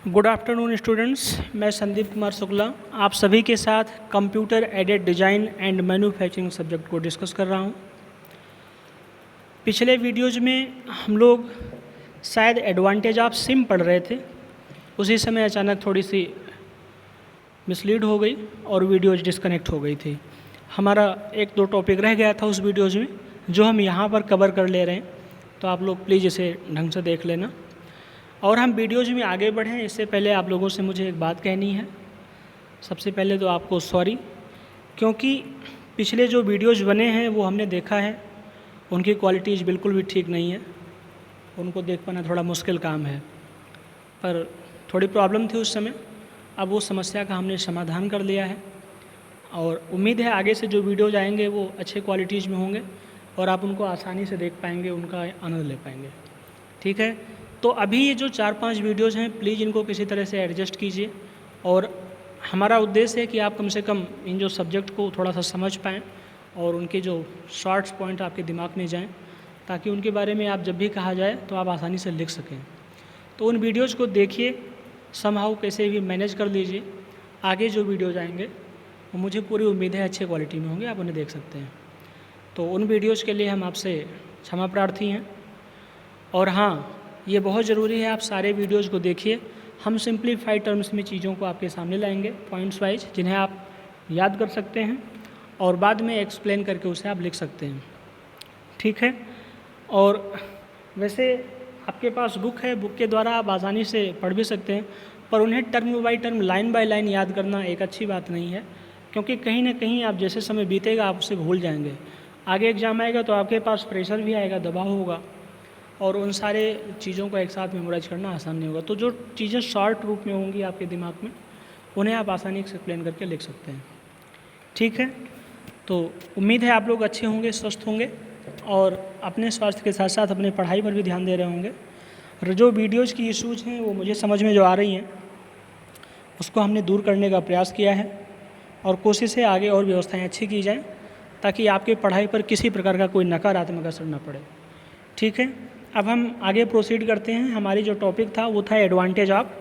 Good afternoon students, मैं संदीप कुमार शुक्ला आप सभी के साथ computer aided design and manufacturing subject को डिस्कस कर रहा हूं। पिछले वीडियोज़ में हम लोग शायद एडवांटेज ऑफ सिम पढ़ रहे थे, उसी समय अचानक थोड़ी सी मिसलीड हो गई और वीडियोज़ डिस्कनेक्ट हो गई थी। हमारा एक दो टॉपिक रह गया था उस वीडियोज़ में जो हम यहाँ पर कवर कर ले रहे हैं, तो आप लोग प्लीज़ इसे ढंग से देख लेना। और हम वीडियोज़ में आगे बढ़ें इससे पहले आप लोगों से मुझे एक बात कहनी है। सबसे पहले तो आपको सॉरी, क्योंकि पिछले जो वीडियोज़ बने हैं वो हमने देखा है, उनकी क्वालिटीज़ बिल्कुल भी ठीक नहीं है, उनको देख पाना थोड़ा मुश्किल काम है। पर थोड़ी प्रॉब्लम थी उस समय, अब वो समस्या का हमने समाधान कर लिया है और उम्मीद है आगे से जो वीडियोज़ आएंगे वो अच्छे क्वालिटीज़ में होंगे और आप उनको आसानी से देख पाएंगे, उनका आनंद ले पाएंगे। ठीक है, तो अभी ये जो 4-5 वीडियोज़ हैं प्लीज़ इनको किसी तरह से एडजस्ट कीजिए और हमारा उद्देश्य है कि आप कम से कम इन जो सब्जेक्ट को थोड़ा सा समझ पाएँ और उनके जो शॉर्ट्स पॉइंट आपके दिमाग में जाएं, ताकि उनके बारे में आप जब भी कहा जाए तो आप आसानी से लिख सकें। तो उन वीडियोज़ को देखिए, समहाउ कैसे भी मैनेज कर लीजिए। आगे जो वीडियोज़ आएंगे वो मुझे पूरी उम्मीद है अच्छे क्वालिटी में होंगे, आप उन्हें देख सकते हैं। तो उन वीडियोज़ के लिए हम आपसे क्षमा प्रार्थी हैं। और हाँ, ये बहुत ज़रूरी है आप सारे वीडियोज़ को देखिए। हम सिंप्लीफाइड टर्म्स में चीज़ों को आपके सामने लाएंगे पॉइंट्स वाइज, जिन्हें आप याद कर सकते हैं और बाद में एक्सप्लेन करके उसे आप लिख सकते हैं। ठीक है, और वैसे आपके पास बुक है, बुक के द्वारा आप आसानी से पढ़ भी सकते हैं, पर उन्हें term by term, line by line याद करना एक अच्छी बात नहीं है, क्योंकि कहीं ना कहीं आप जैसे समय बीतेगा आप उसे भूल जाएंगे। आगे एग्ज़ाम आएगा तो आपके पास प्रेशर भी आएगा, दबाव होगा और उन सारे चीज़ों को एक साथ मेमोराइज करना आसान नहीं होगा। तो जो चीज़ें शॉर्ट रूप में होंगी आपके दिमाग में, उन्हें आप आसानी से एक्सप्लेन करके लिख सकते हैं। ठीक है, तो उम्मीद है आप लोग अच्छे होंगे, स्वस्थ होंगे और अपने स्वास्थ्य के साथ साथ अपने पढ़ाई पर भी ध्यान दे रहे होंगे। और जो वीडियोज़ की इशूज़ हैं वो मुझे समझ में जो आ रही हैं उसको हमने दूर करने का प्रयास किया है और कोशिश है आगे और व्यवस्थाएँ अच्छी की जाएँ, ताकि आपके पढ़ाई पर किसी प्रकार का कोई नकारात्मक असर न पड़े। ठीक है, अब हम आगे प्रोसीड करते हैं। हमारी जो टॉपिक था वो था एडवांटेज ऑफ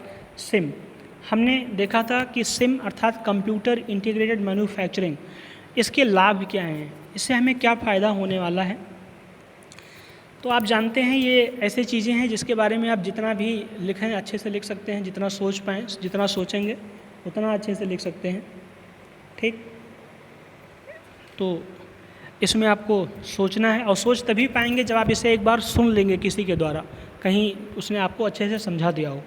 सिम। हमने देखा था कि सिम अर्थात कंप्यूटर इंटीग्रेटेड मैन्युफैक्चरिंग, इसके लाभ क्या हैं, इससे हमें क्या फ़ायदा होने वाला है। तो आप जानते हैं ये ऐसी चीज़ें हैं जिसके बारे में आप जितना भी लिखें अच्छे से लिख सकते हैं, जितना सोच पाएँ, जितना सोचेंगे उतना अच्छे से लिख सकते हैं। ठीक, तो इसमें आपको सोचना है और सोच तभी पाएंगे जब आप इसे एक बार सुन लेंगे किसी के द्वारा, कहीं उसने आपको अच्छे से समझा दिया हो।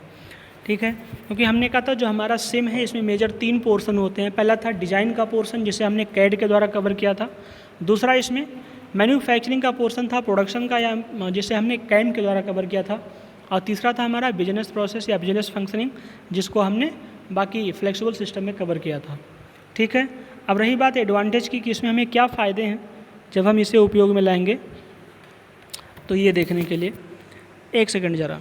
ठीक है, क्योंकि हमने कहा था जो हमारा सिम है इसमें मेजर 3 पोर्शन होते हैं। पहला था डिज़ाइन का पोर्शन, जिसे हमने कैड के द्वारा कवर किया था। दूसरा इसमें मैन्युफैक्चरिंग का पोर्शन था, प्रोडक्शन का, या जिसे हमने कैम के द्वारा कवर किया था। और तीसरा था हमारा बिजनेस प्रोसेस या बिजनेस फंक्शनिंग, जिसको हमने बाकी फ्लेक्सिबल सिस्टम में कवर किया था। ठीक है, अब रही बात एडवांटेज की कि इसमें हमें क्या फ़ायदे हैं जब हम इसे उपयोग में लाएंगे। तो ये देखने के लिए एक सेकंड ज़रा।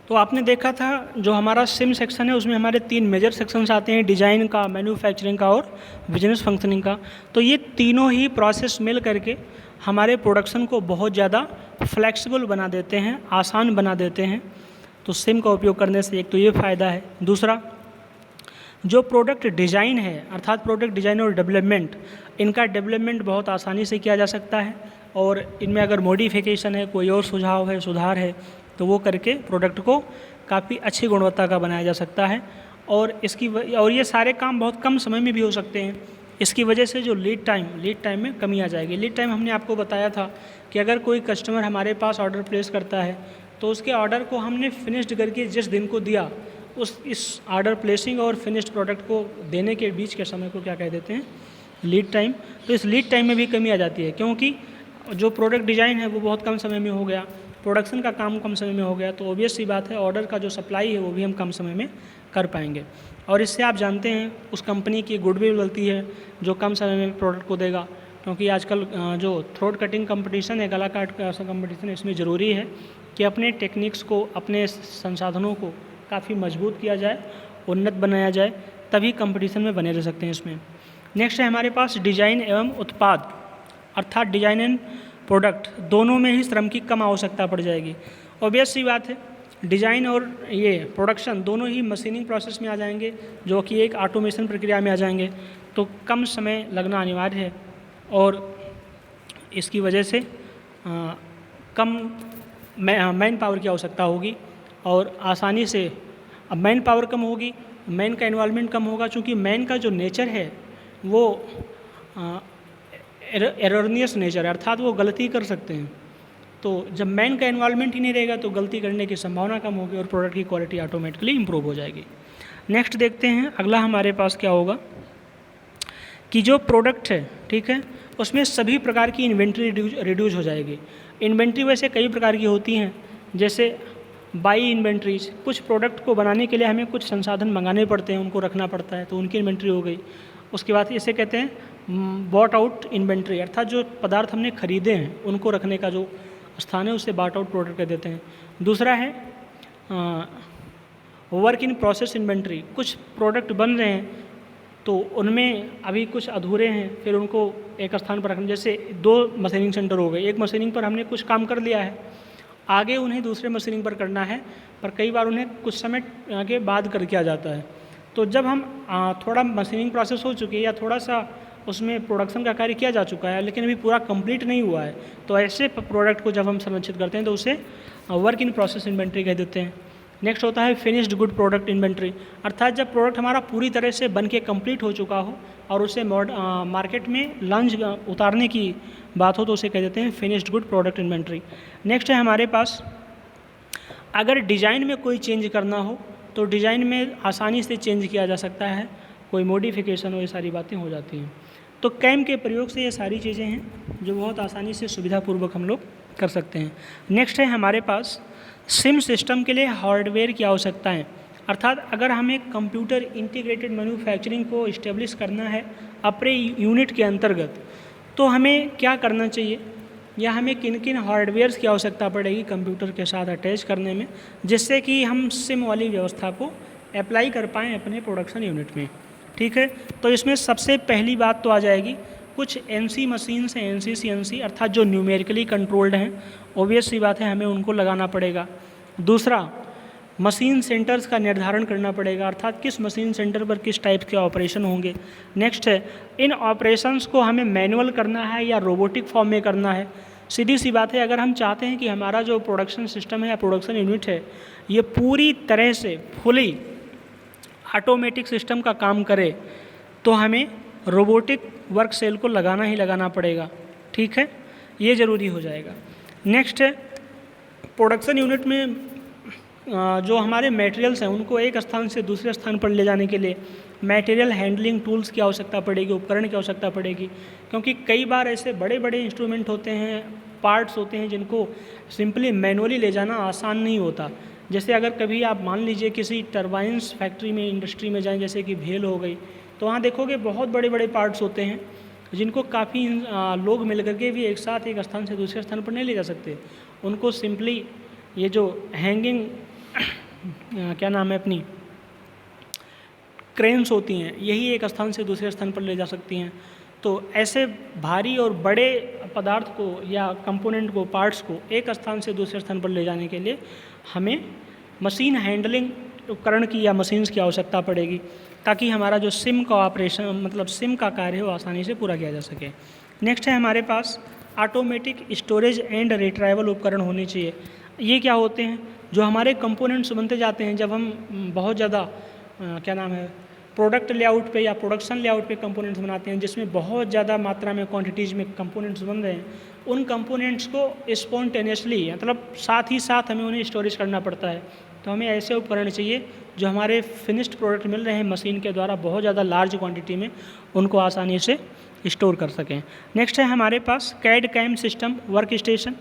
तो आपने देखा था जो हमारा सिम सेक्शन है उसमें हमारे 3 मेजर सेक्शंस आते हैं, डिज़ाइन का, मैन्युफैक्चरिंग का और बिजनेस फंक्शनिंग का। तो ये तीनों ही प्रोसेस मिल करके हमारे प्रोडक्शन को बहुत ज़्यादा फ्लेक्सिबल बना देते हैं, आसान बना देते हैं। तो सिम का उपयोग करने से एक तो ये फ़ायदा है। दूसरा, जो प्रोडक्ट डिज़ाइन है अर्थात प्रोडक्ट डिज़ाइन और डेवलपमेंट, इनका डेवलपमेंट बहुत आसानी से किया जा सकता है और इनमें अगर मॉडिफिकेशन है, कोई और सुझाव है, सुधार है, तो वो करके प्रोडक्ट को काफ़ी अच्छी गुणवत्ता का बनाया जा सकता है। और ये सारे काम बहुत कम समय में भी हो सकते हैं। इसकी वजह से जो लीड टाइम में कमी आ जाएगी। लीड टाइम हमने आपको बताया था कि अगर कोई कस्टमर हमारे पास ऑर्डर प्लेस करता है तो उसके ऑर्डर को हमने फिनिश्ड करके जिस दिन को दिया, इस ऑर्डर प्लेसिंग और फिनिश्ड प्रोडक्ट को देने के बीच के समय को क्या कह देते हैं, लीड टाइम। तो इस लीड टाइम में भी कमी आ जाती है, क्योंकि जो प्रोडक्ट डिज़ाइन है वो बहुत कम समय में हो गया, प्रोडक्शन का काम कम समय में हो गया, तो ऑब्वियस सी बात है ऑर्डर का जो सप्लाई है वो भी हम कम समय में कर पाएंगे। और इससे आप जानते हैं उस कंपनी की गुडविल बनती है जो कम समय में प्रोडक्ट को देगा, क्योंकि आजकल जो थ्रोट कटिंग कंपटीशन है, गला काट का ऐसा कंपटीशन है, इसमें ज़रूरी है कि अपने टेक्निक्स को, अपने संसाधनों को काफ़ी मजबूत किया जाए, उन्नत बनाया जाए, तभी कंपटीशन में बने रह सकते हैं इसमें। नेक्स्ट है हमारे पास डिज़ाइन एवं उत्पाद अर्थात डिज़ाइन एंड प्रोडक्ट, दोनों में ही श्रम की कम आवश्यकता पड़ जाएगी। ऑब्वियस सी बात है, डिज़ाइन और ये प्रोडक्शन दोनों ही मशीनिंग प्रोसेस में आ जाएंगे, जो कि एक ऑटोमेशन प्रक्रिया में आ जाएंगे, तो कम समय लगना अनिवार्य है और इसकी वजह से कम मैन पावर की आवश्यकता होगी और आसानी से, अब मैन पावर कम होगी, मैन का इन्वॉल्वमेंट कम होगा, चूँकि मैन का जो नेचर है वो एररनियस नेचर है, अर्थात वो गलती कर सकते हैं। तो जब मैन का इन्वॉल्वमेंट ही नहीं रहेगा तो गलती करने की संभावना कम होगी और प्रोडक्ट की क्वालिटी ऑटोमेटिकली इंप्रूव हो जाएगी। नेक्स्ट देखते हैं, अगला हमारे पास क्या होगा कि जो प्रोडक्ट है, ठीक है, उसमें सभी प्रकार की इन्वेंट्री रिड्यूस हो जाएगी। इन्वेंट्री वैसे कई प्रकार की होती हैं, जैसे बाई इन्वेंट्रीज, कुछ प्रोडक्ट को बनाने के लिए हमें कुछ संसाधन मंगाने पड़ते हैं, उनको रखना पड़ता है, तो उनकी इन्वेंट्री हो गई। उसके बाद इसे कहते हैं बॉट आउट इन्वेंट्री, अर्थात जो पदार्थ हमने खरीदे हैं उनको रखने का जो स्थान है उसे बॉट आउट प्रोडक्ट कह देते हैं। दूसरा है वर्क इन प्रोसेस इन्वेंट्री, कुछ प्रोडक्ट बन रहे हैं तो उनमें अभी कुछ अधूरे हैं, फिर उनको एक स्थान पर रखना, जैसे 2 मशीनिंग सेंटर हो गए, एक मशीनिंग पर हमने कुछ काम कर लिया है, आगे उन्हें दूसरे मशीनिंग पर करना है, पर कई बार उन्हें कुछ समय के बाद कर किया जाता है। तो जब हम थोड़ा मशीनिंग प्रोसेस हो चुकी है या थोड़ा सा उसमें प्रोडक्शन का कार्य किया जा चुका है लेकिन अभी पूरा कंप्लीट नहीं हुआ है, तो ऐसे प्रोडक्ट को जब हम संरक्षित करते हैं तो उसे वर्क इन प्रोसेस इन्वेंट्री कह देते हैं। नेक्स्ट होता है फिनिश्ड गुड प्रोडक्ट इन्वेंट्री, अर्थात जब प्रोडक्ट हमारा पूरी तरह से बन के कंप्लीट हो चुका हो और उसे मार्केट में लॉन्च उतारने की बात हो तो उसे कह देते हैं finished good product inventory. Next है हमारे पास, अगर डिज़ाइन में कोई चेंज करना हो तो डिज़ाइन में आसानी से चेंज किया जा सकता है, कोई मॉडिफिकेशन हो, ये सारी बातें हो जाती हैं। तो कैम के प्रयोग से ये सारी चीज़ें हैं जो बहुत आसानी से सुविधापूर्वक हम लोग कर सकते हैं। नेक्स्ट है हमारे पास सिम सिस्टम के लिए हार्डवेयर की आवश्यकता है, अर्थात अगर हमें कंप्यूटर इंटीग्रेटेड मैन्युफैक्चरिंग को इस्टेब्लिश करना है अपने यूनिट के अंतर्गत, तो हमें क्या करना चाहिए या हमें किन किन हार्डवेयर्स की आवश्यकता पड़ेगी कंप्यूटर के साथ अटैच करने में, जिससे कि हम सिम वाली व्यवस्था को अप्लाई कर पाएँ अपने प्रोडक्शन यूनिट में। ठीक है, तो इसमें सबसे पहली बात तो आ जाएगी, कुछ एनसी मशीन्स हैं, एनसी सीएनसी, अर्थात जो न्यूमेरिकली कंट्रोल्ड हैं, ऑब्वियस सी बात है हमें उनको लगाना पड़ेगा। दूसरा, मशीन सेंटर्स का निर्धारण करना पड़ेगा, अर्थात किस मशीन सेंटर पर किस टाइप के ऑपरेशन होंगे। नेक्स्ट है, इन ऑपरेशंस को हमें मैनुअल करना है या रोबोटिक फॉर्म में करना है। सीधी सी बात है, अगर हम चाहते हैं कि हमारा जो प्रोडक्शन सिस्टम है या प्रोडक्शन यूनिट है ये पूरी तरह से फुली ऑटोमेटिक सिस्टम का काम करे तो हमें रोबोटिक वर्क सेल को लगाना ही लगाना पड़ेगा। ठीक है, ये ज़रूरी हो जाएगा। नेक्स्ट है, प्रोडक्शन यूनिट में जो हमारे मटेरियल्स हैं उनको एक स्थान से दूसरे स्थान पर ले जाने के लिए मटेरियल हैंडलिंग टूल्स की आवश्यकता पड़ेगी, उपकरण की आवश्यकता पड़ेगी, क्योंकि कई बार ऐसे बड़े बड़े इंस्ट्रूमेंट होते हैं, पार्ट्स होते हैं जिनको सिंपली मैनुअली ले जाना आसान नहीं होता। जैसे अगर कभी आप मान लीजिए किसी टरबाइंस फैक्ट्री में, इंडस्ट्री में जाएं, जैसे कि भेल हो गई, तो वहाँ देखोगे बहुत बड़े बड़े पार्ट्स होते हैं जिनको काफ़ी लोग मिल करके भी एक साथ एक स्थान से दूसरे स्थान पर नहीं ले जा सकते। उनको सिंपली ये जो हैंगिंग क्या नाम है अपनी क्रेन्स होती हैं, यही एक स्थान से दूसरे स्थान पर ले जा सकती हैं। तो ऐसे भारी और बड़े पदार्थ को या कंपोनेंट को, पार्ट्स को एक स्थान से दूसरे स्थान पर ले जाने के लिए हमें मशीन हैंडलिंग उपकरण की या मशीन्स की आवश्यकता पड़ेगी, ताकि हमारा जो सिम का ऑपरेशन, मतलब सिम का कार्य है वो आसानी से पूरा किया जा सके। नेक्स्ट है हमारे पास ऑटोमेटिक स्टोरेज एंड रिट्राइवल उपकरण होने चाहिए। ये क्या होते हैं, जो हमारे कंपोनेंट्स बनते जाते हैं, जब हम बहुत ज़्यादा क्या नाम है प्रोडक्ट लेआउट पे या प्रोडक्शन लेआउट पे कंपोनेंट्स बनाते हैं जिसमें बहुत ज़्यादा मात्रा में क्वांटिटीज़ में कंपोनेंट्स बन रहे हैं, उन कंपोनेंट्स को स्पॉन्टेनियसली, मतलब साथ ही साथ हमें उन्हें स्टोरेज करना पड़ता है। तो हमें ऐसे उपकरण चाहिए जो हमारे फिनिश्ड प्रोडक्ट मिल रहे हैं मशीन के द्वारा बहुत ज़्यादा लार्ज क्वांटिटी में, उनको आसानी से स्टोर कर सकें। नेक्स्ट है हमारे पास CAD CAM system workstation.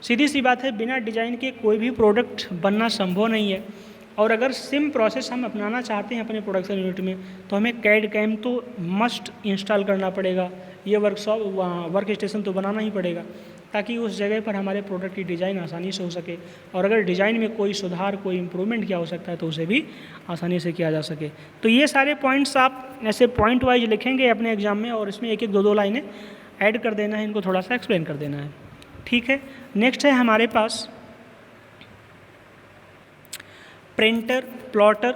सीधी सी बात है, बिना डिज़ाइन के कोई भी प्रोडक्ट बनना संभव नहीं है, और अगर सिम प्रोसेस हम अपनाना चाहते हैं अपने प्रोडक्शन यूनिट में तो हमें कैड कैम तो मस्ट इंस्टॉल करना पड़ेगा, ये वर्क स्टेशन तो बनाना ही पड़ेगा, ताकि उस जगह पर हमारे प्रोडक्ट की डिज़ाइन आसानी से हो सके, और अगर डिज़ाइन में कोई सुधार, कोई इम्प्रूवमेंट की आवश्यकता है तो उसे भी आसानी से किया जा सके। तो ये सारे पॉइंट्स आप ऐसे पॉइंट वाइज लिखेंगे अपने एग्जाम में, और इसमें एक एक दो लाइनें ऐड कर देना है, इनको थोड़ा सा एक्सप्लेन कर देना है। ठीक है, नेक्स्ट है हमारे पास प्रिंटर, प्लॉटर,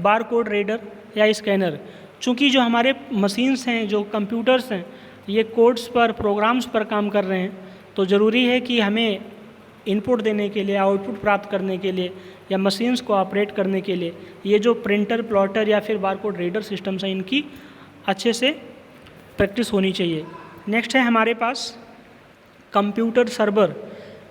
बारकोड रीडर या स्कैनर। चूँकि जो हमारे मशीन्स हैं, जो कंप्यूटर्स हैं, ये कोड्स पर, प्रोग्राम्स पर काम कर रहे हैं, तो ज़रूरी है कि हमें इनपुट देने के लिए, आउटपुट प्राप्त करने के लिए या मशीन्स को ऑपरेट करने के लिए ये जो प्रिंटर, प्लॉटर या फिर बारकोड रीडर सिस्टम्स हैं, इनकी अच्छे से प्रैक्टिस होनी चाहिए। नेक्स्ट है हमारे पास कंप्यूटर सर्वर।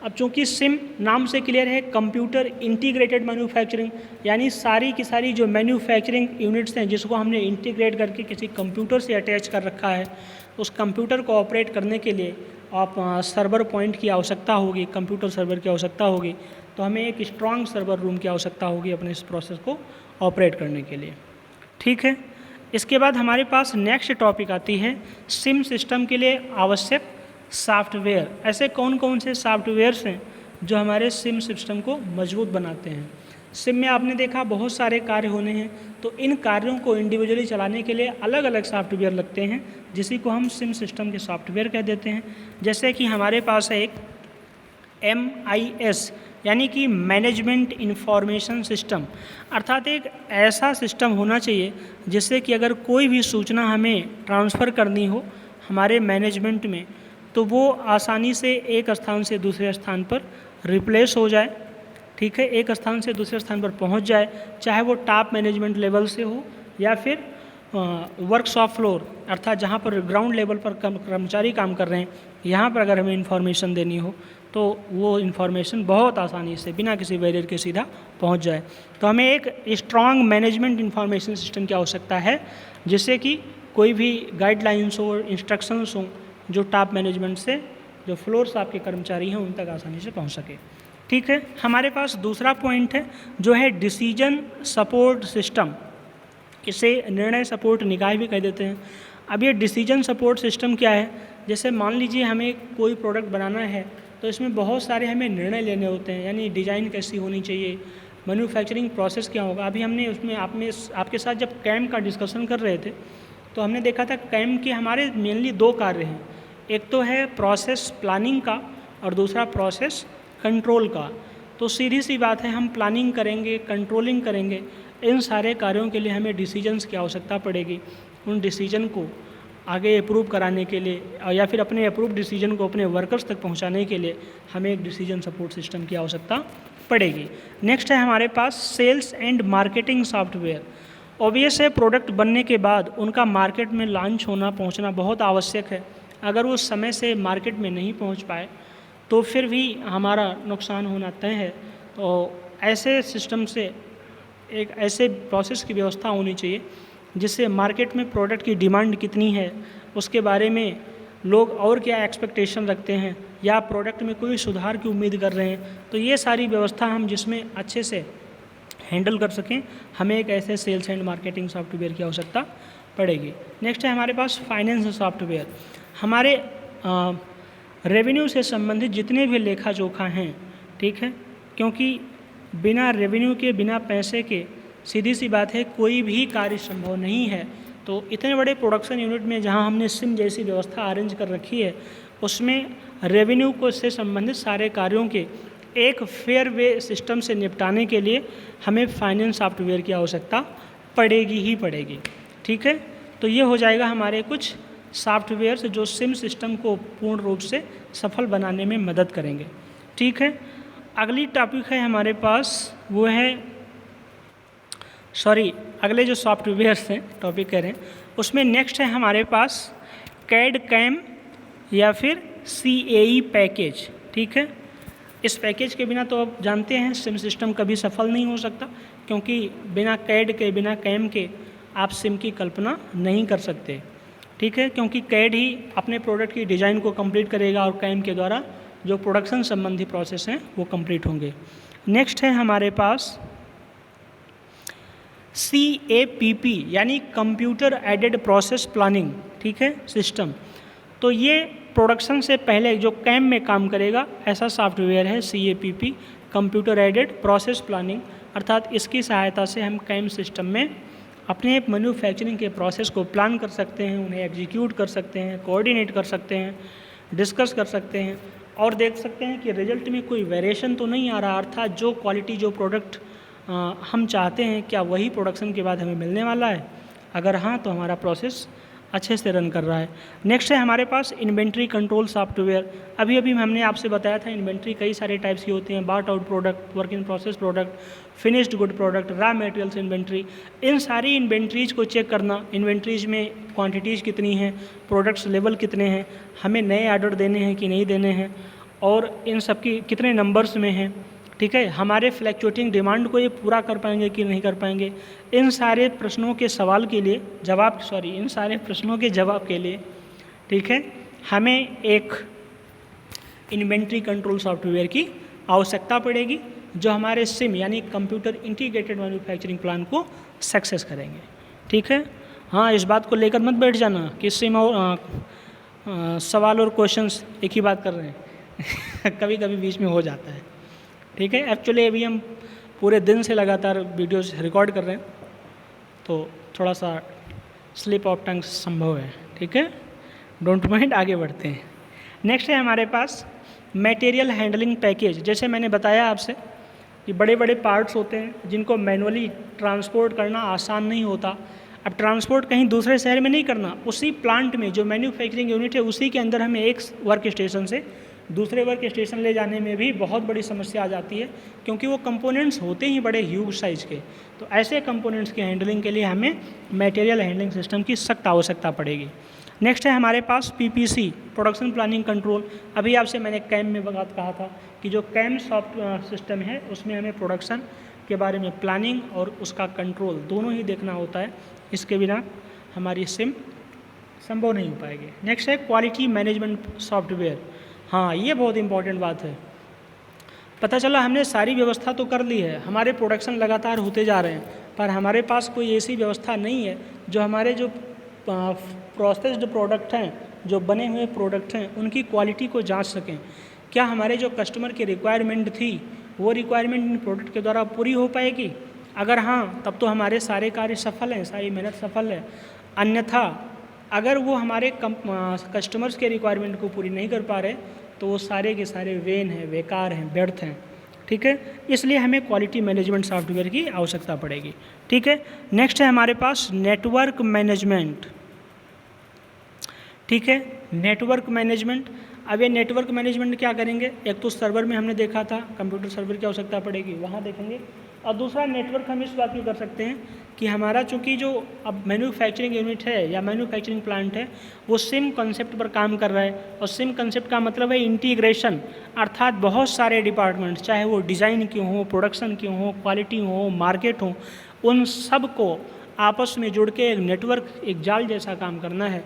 अब चूँकि सिम नाम से क्लियर है, कंप्यूटर इंटीग्रेटेड मैन्युफैक्चरिंग, यानी सारी की सारी जो मैन्युफैक्चरिंग यूनिट्स हैं जिसको हमने इंटीग्रेट करके किसी कंप्यूटर से अटैच कर रखा है, उस कंप्यूटर को ऑपरेट करने के लिए आप सर्वर पॉइंट की आवश्यकता होगी, कंप्यूटर सर्वर की आवश्यकता होगी। तो हमें एक स्ट्रॉन्ग सर्वर रूम की आवश्यकता होगी अपने इस प्रोसेस को ऑपरेट करने के लिए। ठीक है, इसके बाद हमारे पास नेक्स्ट टॉपिक आती है सिम सिस्टम के लिए आवश्यक सॉफ्टवेयर। ऐसे कौन कौन से सॉफ्टवेयर्स हैं जो हमारे सिम सिस्टम को मजबूत बनाते हैं। सिम में आपने देखा बहुत सारे कार्य होने हैं, तो इन कार्यों को इंडिविजुअली चलाने के लिए अलग अलग सॉफ्टवेयर लगते हैं, जिसी को हम सिम सिस्टम के सॉफ्टवेयर कह देते हैं। जैसे कि हमारे पास है एक MIS, यानी कि मैनेजमेंट इंफॉर्मेशन सिस्टम, अर्थात एक ऐसा सिस्टम होना चाहिए जिससे कि अगर कोई भी सूचना हमें ट्रांसफ़र करनी हो हमारे मैनेजमेंट में, तो वो आसानी से एक स्थान से दूसरे स्थान पर रिप्लेस हो जाए। ठीक है, एक स्थान से दूसरे स्थान पर पहुंच जाए, चाहे वो टॉप मैनेजमेंट लेवल से हो या फिर वर्कशॉप फ्लोर, अर्थात जहाँ पर ग्राउंड लेवल पर कर्मचारी काम कर रहे हैं, यहाँ पर अगर हमें इन्फॉर्मेशन देनी हो तो वो इन्फॉर्मेशन बहुत आसानी से बिना किसी बैरियर के सीधा पहुँच जाए। तो हमें एक स्ट्रॉन्ग मैनेजमेंट इंफॉर्मेशन सिस्टम की आवश्यकता है, जिससे कि कोई भी गाइडलाइंस हो, इंस्ट्रक्शंस हों, जो टॉप मैनेजमेंट से जो फ्लोर्स आपके कर्मचारी हैं उन तक आसानी से पहुंच सके। ठीक है, हमारे पास दूसरा पॉइंट है जो है डिसीजन सपोर्ट सिस्टम। इसे निर्णय सपोर्ट निकाय भी कह देते हैं। अब ये डिसीजन सपोर्ट सिस्टम क्या है, जैसे मान लीजिए हमें कोई प्रोडक्ट बनाना है, तो इसमें बहुत सारे हमें निर्णय लेने होते हैं, यानी डिज़ाइन कैसी होनी चाहिए, मैन्युफैक्चरिंग प्रोसेस क्या होगा। अभी हमने उसमें आपके साथ जब कैम का डिस्कशन कर रहे थे तो हमने देखा था कैम के हमारे मेनली दो कार्य हैं, एक तो है प्रोसेस प्लानिंग का और दूसरा प्रोसेस कंट्रोल का। तो सीधी सी बात है, हम प्लानिंग करेंगे, कंट्रोलिंग करेंगे, इन सारे कार्यों के लिए हमें डिसीजंस की आवश्यकता पड़ेगी। उन डिसीजन को आगे अप्रूव कराने के लिए या फिर अपने अप्रूव डिसीजन को अपने वर्कर्स तक पहुंचाने के लिए हमें एक डिसीजन सपोर्ट सिस्टम की आवश्यकता पड़ेगी। नेक्स्ट है हमारे पास sales and marketing software. Obvious है, प्रोडक्ट बनने के बाद उनका मार्केट में लॉन्च होना, पहुंचना बहुत आवश्यक है। अगर वो समय से मार्केट में नहीं पहुंच पाए तो फिर भी हमारा नुकसान होना तय है। तो ऐसे सिस्टम से एक ऐसे प्रोसेस की व्यवस्था होनी चाहिए जिससे मार्केट में प्रोडक्ट की डिमांड कितनी है, उसके बारे में लोग और क्या एक्सपेक्टेशन रखते हैं या प्रोडक्ट में कोई सुधार की उम्मीद कर रहे हैं, तो ये सारी व्यवस्था हम जिसमें अच्छे से हैंडल कर सकें, हमें एक ऐसे सेल्स एंड मार्केटिंग सॉफ्टवेयर की आवश्यकता पड़ेगी। नेक्स्ट है हमारे पास फाइनेंस सॉफ्टवेयर। हमारे रेवेन्यू से संबंधित जितने भी लेखा जोखा हैं, ठीक है, क्योंकि बिना रेवेन्यू के, बिना पैसे के सीधी सी बात है कोई भी कार्य संभव नहीं है। तो इतने बड़े प्रोडक्शन यूनिट में जहां हमने सिम जैसी व्यवस्था अरेंज कर रखी है, उसमें रेवेन्यू को से संबंधित सारे कार्यों के एक फेयर वे सिस्टम से निपटाने के लिए हमें फाइनेंस सॉफ्टवेयर की आवश्यकता पड़ेगी ही पड़ेगी। ठीक है, तो ये हो जाएगा हमारे कुछ सॉफ्टवेयर्स जो सिम सिस्टम को पूर्ण रूप से सफल बनाने में मदद करेंगे। ठीक है, अगली टॉपिक है हमारे पास, वो है अगले जो सॉफ्टवेयर्स हैं, टॉपिक कह रहे हैं, उसमें नेक्स्ट है हमारे पास कैड कैम या फिर CAE पैकेज। ठीक है, इस पैकेज के बिना तो आप जानते हैं सिम सिस्टम कभी सफल नहीं हो सकता, क्योंकि बिना कैड के, बिना कैम के आप सिम की कल्पना नहीं कर सकते। ठीक है, क्योंकि कैड ही अपने प्रोडक्ट की डिज़ाइन को कंप्लीट करेगा और कैम के द्वारा जो प्रोडक्शन संबंधी प्रोसेस हैं वो कंप्लीट होंगे। नेक्स्ट है हमारे पास CAPP यानी कंप्यूटर एडेड प्रोसेस प्लानिंग। ठीक है, सिस्टम। तो ये प्रोडक्शन से पहले जो कैम में काम करेगा ऐसा सॉफ्टवेयर है CAPP, computer aided process planning. अर्थात इसकी सहायता से हम कैम सिस्टम में अपने मैन्युफैक्चरिंग के प्रोसेस को प्लान कर सकते हैं, उन्हें एग्जीक्यूट कर सकते हैं, कोऑर्डिनेट कर सकते हैं, डिस्कस कर सकते हैं और देख सकते हैं कि रिजल्ट में कोई वेरिएशन तो नहीं आ रहा, अर्थात जो क्वालिटी, जो प्रोडक्ट हम चाहते हैं क्या वही प्रोडक्शन के बाद हमें मिलने वाला है? अगर हाँ तो हमारा प्रोसेस अच्छे से रन कर रहा है। नेक्स्ट है हमारे पास इन्वेंट्री कंट्रोल सॉफ्टवेयर। अभी अभी हमने आपसे बताया था इन्वेंट्री कई सारे टाइप्स की होती हैं, bought out product, work in process product, finished good product, raw materials inventory. इन सारी इन्वेंट्रीज को चेक करना, इन्वेंट्रीज में क्वांटिटीज़ कितनी हैं, प्रोडक्ट्स लेवल कितने हैं, हमें नए ऑर्डर देने हैं कि नहीं देने हैं, और इन सब की कितने नंबर्स में हैं, ठीक है, हमारे फ्लैक्चुएटिंग डिमांड को ये पूरा कर पाएंगे कि नहीं कर पाएंगे। इन सारे प्रश्नों के सवाल के लिए इन सारे प्रश्नों के जवाब के लिए, ठीक है, हमें एक इन्वेंट्री कंट्रोल सॉफ्टवेयर की आवश्यकता पड़ेगी जो हमारे सिम यानी कंप्यूटर इंटीग्रेटेड मैन्युफैक्चरिंग प्लान को सक्सेस करेंगे। ठीक है, हाँ, इस बात को लेकर मत बैठ जाना कि सिम और सवाल और क्वेश्चंस एक ही बात कर रहे हैं कभी कभी बीच में हो जाता है। ठीक है, एक्चुअली अभी हम पूरे दिन से लगातार वीडियोस रिकॉर्ड कर रहे हैं तो थोड़ा सा स्लिप ऑफ टंग संभव है। ठीक है, डोंट माइंड, आगे बढ़ते हैं। नेक्स्ट है हमारे पास मटेरियल हैंडलिंग पैकेज। जैसे मैंने बताया आपसे कि बड़े बड़े पार्ट्स होते हैं जिनको मैनुअली ट्रांसपोर्ट करना आसान नहीं होता। अब ट्रांसपोर्ट कहीं दूसरे शहर में नहीं करना, उसी प्लांट में जो मैन्युफैक्चरिंग यूनिट है उसी के अंदर हमें एक वर्क स्टेशन से दूसरे वर्क स्टेशन ले जाने में भी बहुत बड़ी समस्या आ जाती है, क्योंकि वो कंपोनेंट्स होते ही बड़े ह्यूज साइज़ के। तो ऐसे कंपोनेंट्स की हैंडलिंग के लिए हमें मटेरियल हैंडलिंग सिस्टम की सख्त आवश्यकता पड़ेगी। नेक्स्ट है हमारे पास पीपीसी, प्रोडक्शन प्लानिंग कंट्रोल। अभी आपसे मैंने कैम में बात कहा था कि जो कैम सॉफ्ट सिस्टम है उसमें हमें प्रोडक्शन के बारे में प्लानिंग और उसका कंट्रोल दोनों ही देखना होता है, इसके बिना हमारी सिम संभव नहीं हो पाएगी। नेक्स्ट है क्वालिटी मैनेजमेंट सॉफ्टवेयर। हाँ, ये बहुत इंपॉर्टेंट बात है। पता चला हमने सारी व्यवस्था तो कर ली है, हमारे प्रोडक्शन लगातार होते जा रहे हैं, पर हमारे पास कोई ऐसी व्यवस्था नहीं है जो हमारे जो प्रोसेस्ड प्रोडक्ट हैं, जो बने हुए प्रोडक्ट हैं, उनकी क्वालिटी को जांच सकें। क्या हमारे जो कस्टमर की रिक्वायरमेंट थी वो रिक्वायरमेंट इन प्रोडक्ट के द्वारा पूरी हो पाएगी? अगर हाँ, तब तो हमारे सारे कार्य सफल हैं, सारी मेहनत सफल है। अन्यथा अगर वो हमारे कस्टमर्स के रिक्वायरमेंट को पूरी नहीं कर पा रहे तो वो सारे के सारे वेन हैं, बेकार हैं, व्यर्थ हैं। ठीक है, इसलिए हमें क्वालिटी मैनेजमेंट सॉफ्टवेयर की आवश्यकता पड़ेगी। ठीक है, नेक्स्ट है हमारे पास नेटवर्क मैनेजमेंट। ठीक है, नेटवर्क मैनेजमेंट। अब ये नेटवर्क मैनेजमेंट क्या करेंगे? एक तो सर्वर में हमने देखा था कंप्यूटर सर्वर की आवश्यकता पड़ेगी, वहाँ देखेंगे। और दूसरा नेटवर्क हम इस बात भी कर सकते हैं कि हमारा चूँकि जो अब मैन्युफैक्चरिंग यूनिट है या मैन्युफैक्चरिंग प्लांट है वो सिम कंसेप्ट पर काम कर रहा है, और सिम कंसेप्ट का मतलब है इंटीग्रेशन, अर्थात बहुत सारे डिपार्टमेंट, चाहे वो डिज़ाइन की हो, प्रोडक्शन की हो, क्वालिटी हो, मार्केट हो, उन सब को आपस में जुड़ के एक नेटवर्क, एक जाल जैसा काम करना है,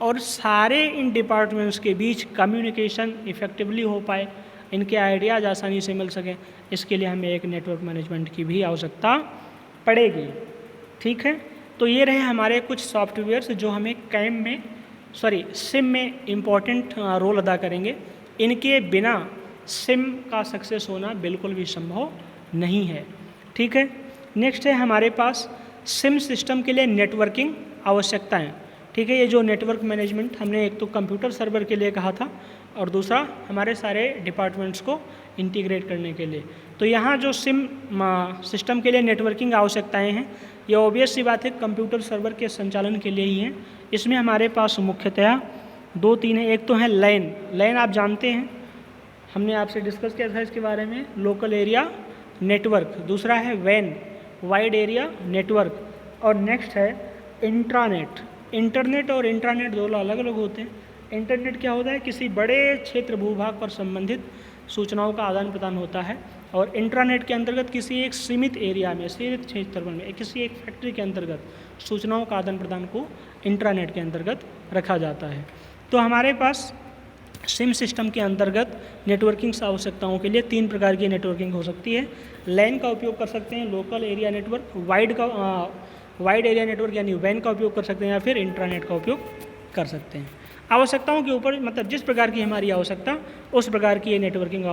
और सारे इन डिपार्टमेंट्स के बीच कम्युनिकेशन इफ़ेक्टिवली हो पाए, इनके आइडियाज़ आसानी से मिल सकें, इसके लिए हमें एक नेटवर्क मैनेजमेंट की भी आवश्यकता पड़ेगी। ठीक है, तो ये रहे हमारे कुछ सॉफ्टवेयर्स जो हमें सिम में इम्पॉर्टेंट रोल अदा करेंगे। इनके बिना सिम का सक्सेस होना बिल्कुल भी संभव नहीं है। ठीक है, नेक्स्ट है हमारे पास सिम सिस्टम के लिए नेटवर्किंग आवश्यकताएँ। ठीक है, ये जो नेटवर्क मैनेजमेंट हमने एक तो कंप्यूटर सर्वर के लिए कहा था और दूसरा हमारे सारे डिपार्टमेंट्स को इंटीग्रेट करने के लिए। तो यहाँ जो सिम सिस्टम के लिए नेटवर्किंग आवश्यकताएं हैं, ये ऑब्वियस सी बात है कंप्यूटर सर्वर के संचालन के लिए ही हैं। इसमें हमारे पास मुख्यतः 2-3 हैं। एक तो है लैन आप जानते हैं, हमने आपसे डिस्कस किया था इसके बारे में, लोकल एरिया नेटवर्क। दूसरा है वैन, वाइड एरिया नेटवर्क। और नेक्स्ट है इंट्रानेट। इंटरनेट और इंट्रानेट दोनों अलग अलग होते हैं। इंटरनेट क्या होता है? किसी बड़े क्षेत्र भूभाग पर संबंधित सूचनाओं का आदान प्रदान होता है, और इंट्रानेट के अंतर्गत किसी एक सीमित एरिया में, सीमित क्षेत्र में, किसी एक फैक्ट्री के अंतर्गत सूचनाओं का आदान प्रदान को इंट्रानेट के अंतर्गत रखा जाता है। तो हमारे पास सिम सिस्टम के अंतर्गत नेटवर्किंग आवश्यकताओं के लिए 3 प्रकार की नेटवर्किंग हो सकती है। लैन का उपयोग कर सकते हैं, local area network, wide area network यानी वैन का उपयोग कर सकते हैं, या फिर इंट्रानेट का उपयोग कर सकते हैं। आवश्यकताओं के ऊपर, मतलब जिस प्रकार की हमारी आवश्यकता, उस प्रकार की ये नेटवर्किंग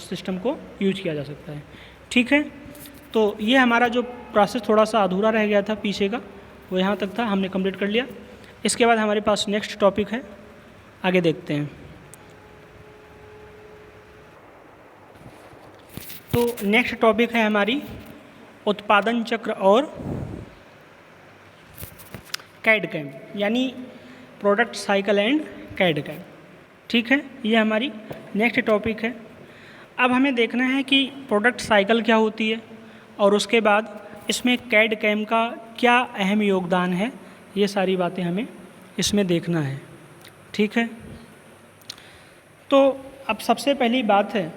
सिस्टम को यूज किया जा सकता है। ठीक है, तो ये हमारा जो प्रोसेस थोड़ा सा अधूरा रह गया था पीछे का, वो यहाँ तक था, हमने कंप्लीट कर लिया। इसके बाद हमारे पास नेक्स्ट टॉपिक है, आगे देखते हैं। तो नेक्स्ट टॉपिक है हमारी उत्पादन चक्र और कैड कैम, यानी product cycle and CAD CAM. ठीक है, ये हमारी नेक्स्ट टॉपिक है। अब हमें देखना है कि प्रोडक्ट साइकिल क्या होती है और उसके बाद इसमें कैड कैम का क्या अहम योगदान है, ये सारी बातें हमें इसमें देखना है। ठीक है, तो अब सबसे पहली बात है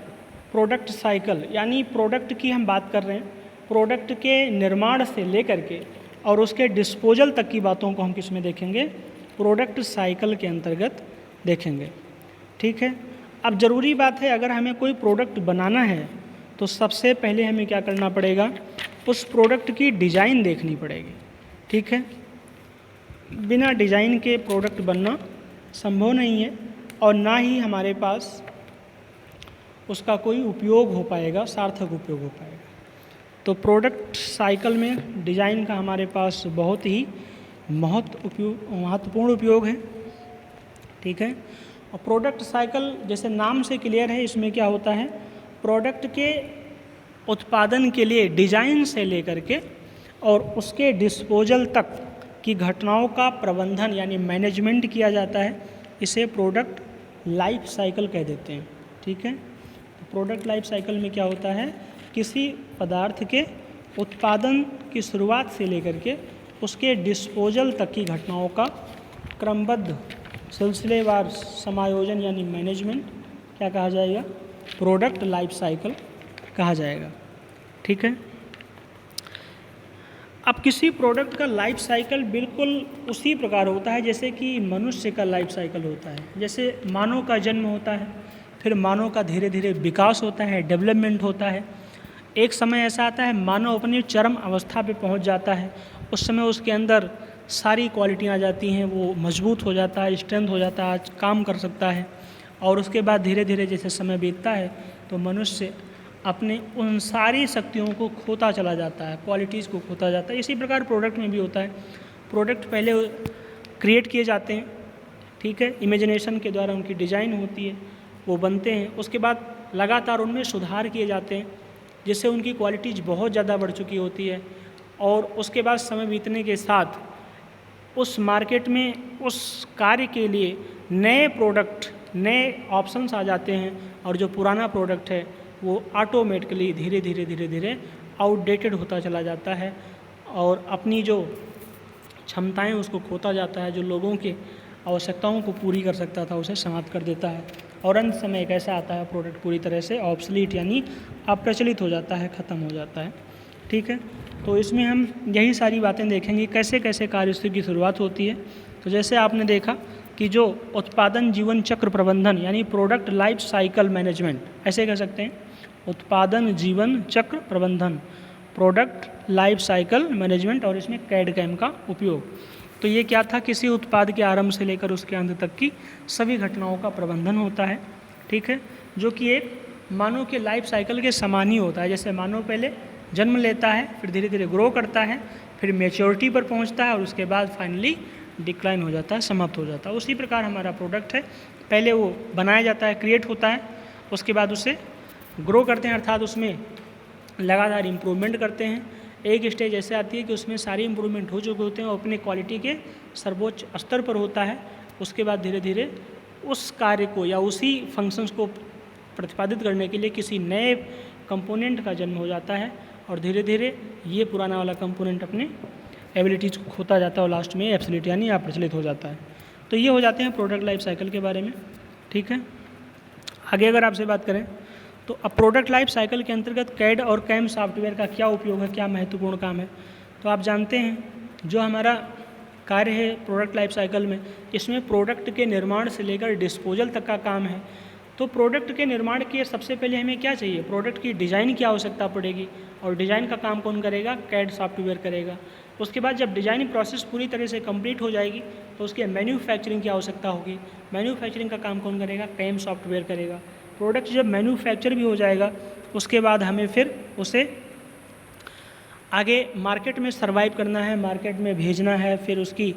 प्रोडक्ट साइकिल, यानी प्रोडक्ट की हम बात कर रहे हैं। प्रोडक्ट के निर्माण से लेकर के और उसके डिस्पोजल तक की बातों को हम किस में देखेंगे, प्रोडक्ट साइकिल के अंतर्गत देखेंगे। ठीक है, अब ज़रूरी बात है, अगर हमें कोई प्रोडक्ट बनाना है तो सबसे पहले हमें क्या करना पड़ेगा, उस प्रोडक्ट की डिज़ाइन देखनी पड़ेगी। ठीक है, बिना डिज़ाइन के प्रोडक्ट बनना संभव नहीं है और ना ही हमारे पास उसका कोई उपयोग हो पाएगा, सार्थक उपयोग हो पाएगा। तो प्रोडक्ट साइकिल में डिज़ाइन का हमारे पास बहुत ही महत्वपूर्ण उपयोग है। ठीक है, और प्रोडक्ट साइकिल जैसे नाम से क्लियर है, इसमें क्या होता है, प्रोडक्ट के उत्पादन के लिए डिज़ाइन से लेकर के और उसके डिस्पोजल तक की घटनाओं का प्रबंधन यानी मैनेजमेंट किया जाता है। इसे प्रोडक्ट लाइफ साइकिल कह देते हैं। ठीक है, तो प्रोडक्ट लाइफ साइकिल में क्या होता है, किसी पदार्थ के उत्पादन की शुरुआत से लेकर के उसके डिस्पोजल तक की घटनाओं का क्रमबद्ध सिलसिलेवार समायोजन यानी मैनेजमेंट क्या कहा जाएगा, प्रोडक्ट लाइफ साइकिल कहा जाएगा। ठीक है, अब किसी प्रोडक्ट का लाइफ साइकिल बिल्कुल उसी प्रकार होता है जैसे कि मनुष्य का लाइफ साइकिल होता है। जैसे मानव का जन्म होता है, फिर मानव का धीरे धीरे विकास होता है, डेवलपमेंट होता है। एक समय ऐसा आता है मानव अपनी चरम अवस्था पे पहुंच जाता है, उस समय उसके अंदर सारी क्वालिटियाँ आ जाती हैं, वो मजबूत हो जाता है, स्ट्रेंथ हो जाता है, काम कर सकता है। और उसके बाद धीरे धीरे जैसे समय बीतता है तो मनुष्य अपने उन सारी शक्तियों को खोता चला जाता है, क्वालिटीज़ को खोता जाता है। इसी प्रकार प्रोडक्ट में भी होता है। प्रोडक्ट पहले क्रिएट किए जाते हैं, ठीक है, इमेजिनेशन के द्वारा उनकी डिज़ाइन होती है, वो बनते हैं। उसके बाद लगातार उनमें सुधार किए जाते हैं जिससे उनकी क्वालिटीज़ बहुत ज़्यादा बढ़ चुकी होती है। और उसके बाद समय बीतने के साथ उस मार्केट में उस कार्य के लिए नए प्रोडक्ट, नए ऑप्शंस आ जाते हैं और जो पुराना प्रोडक्ट है वो ऑटोमेटिकली धीरे धीरे आउटडेटेड होता चला जाता है और अपनी जो क्षमताएं उसको खोता जाता है। जो लोगों के आवश्यकताओं को पूरी कर सकता था उसे समाप्त कर देता है और अंत समय एक ऐसा आता है प्रोडक्ट पूरी तरह से ऑब्सलीट यानी अप्रचलित हो जाता है, ख़त्म हो जाता है। ठीक है, तो इसमें हम यही सारी बातें देखेंगे कैसे कैसे कार्यस्थल की शुरुआत होती है। तो जैसे आपने देखा कि जो उत्पादन जीवन चक्र प्रबंधन यानी प्रोडक्ट लाइफ साइकिल मैनेजमेंट, ऐसे कह सकते हैं, उत्पादन जीवन चक्र प्रबंधन, प्रोडक्ट लाइफ साइकिल मैनेजमेंट, और इसमें कैड कैम का उपयोग। तो ये क्या था, किसी उत्पाद के आरंभ से लेकर उसके अंत तक की सभी घटनाओं का प्रबंधन होता है। ठीक है, जो कि एक मानव के लाइफ साइकिल के समान ही होता है। जैसे मानव पहले जन्म लेता है, फिर धीरे धीरे ग्रो करता है, फिर मैच्योरिटी पर पहुंचता है और उसके बाद फाइनली डिक्लाइन हो जाता है, समाप्त हो जाता है। उसी प्रकार हमारा प्रोडक्ट है, पहले वो बनाया जाता है, क्रिएट होता है, उसके बाद उसे ग्रो करते हैं अर्थात उसमें लगातार इम्प्रूवमेंट करते हैं। एक स्टेज ऐसे आती है कि उसमें सारी इम्प्रूवमेंट हो चुके होते हैं और अपने क्वालिटी के सर्वोच्च स्तर पर होता है। उसके बाद धीरे धीरे उस कार्य को या उसी फंक्शंस को प्रतिपादित करने के लिए किसी नए कंपोनेंट का जन्म हो जाता है और धीरे धीरे ये पुराना वाला कंपोनेंट अपने एबिलिटीज़ को खोता जाता है और लास्ट में एब्सोल्यूट यानी अप्रचलित हो जाता है। तो ये हो जाते हैं प्रोडक्ट लाइफ साइकिल के बारे में। ठीक है, आगे अगर आपसे बात करें तो अब प्रोडक्ट लाइफ साइकिल के अंतर्गत कैड और कैम सॉफ्टवेयर का क्या उपयोग है, क्या महत्वपूर्ण काम है। तो आप जानते हैं जो हमारा कार्य है प्रोडक्ट लाइफ साइकिल में, इसमें प्रोडक्ट के निर्माण से लेकर डिस्पोजल तक का काम है। तो प्रोडक्ट के निर्माण के सबसे पहले हमें क्या चाहिए, प्रोडक्ट की डिज़ाइन की आवश्यकता पड़ेगी और डिज़ाइन का काम कौन करेगा, कैड सॉफ्टवेयर करेगा। उसके बाद जब डिज़ाइनिंग प्रोसेस पूरी तरह से कंप्लीट हो जाएगी तो उसके मैन्युफैक्चरिंग की आवश्यकता होगी। मैन्युफैक्चरिंग का काम कौन करेगा, कैम सॉफ्टवेयर करेगा। प्रोडक्ट जब मैन्युफैक्चर भी हो जाएगा उसके बाद हमें फिर उसे आगे मार्केट में सर्वाइव करना है, मार्केट में भेजना है, फिर उसकी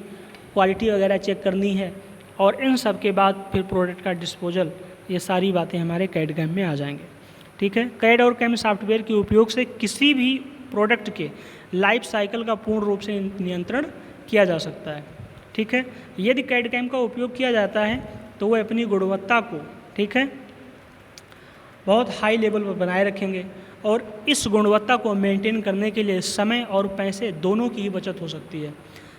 क्वालिटी वगैरह चेक करनी है और इन सब के बाद फिर प्रोडक्ट का डिस्पोजल, ये सारी बातें हमारे कैड कैम में आ जाएंगे। ठीक है, कैड और कैम सॉफ्टवेयर के उपयोग से किसी भी प्रोडक्ट के लाइफ साइकिल का पूर्ण रूप से नियंत्रण किया जा सकता है। ठीक है, यदि कैड कैम का उपयोग किया जाता है तो वह अपनी गुणवत्ता को, ठीक है, बहुत हाई लेवल पर बनाए रखेंगे और इस गुणवत्ता को मेंटेन करने के लिए समय और पैसे दोनों की ही बचत हो सकती है।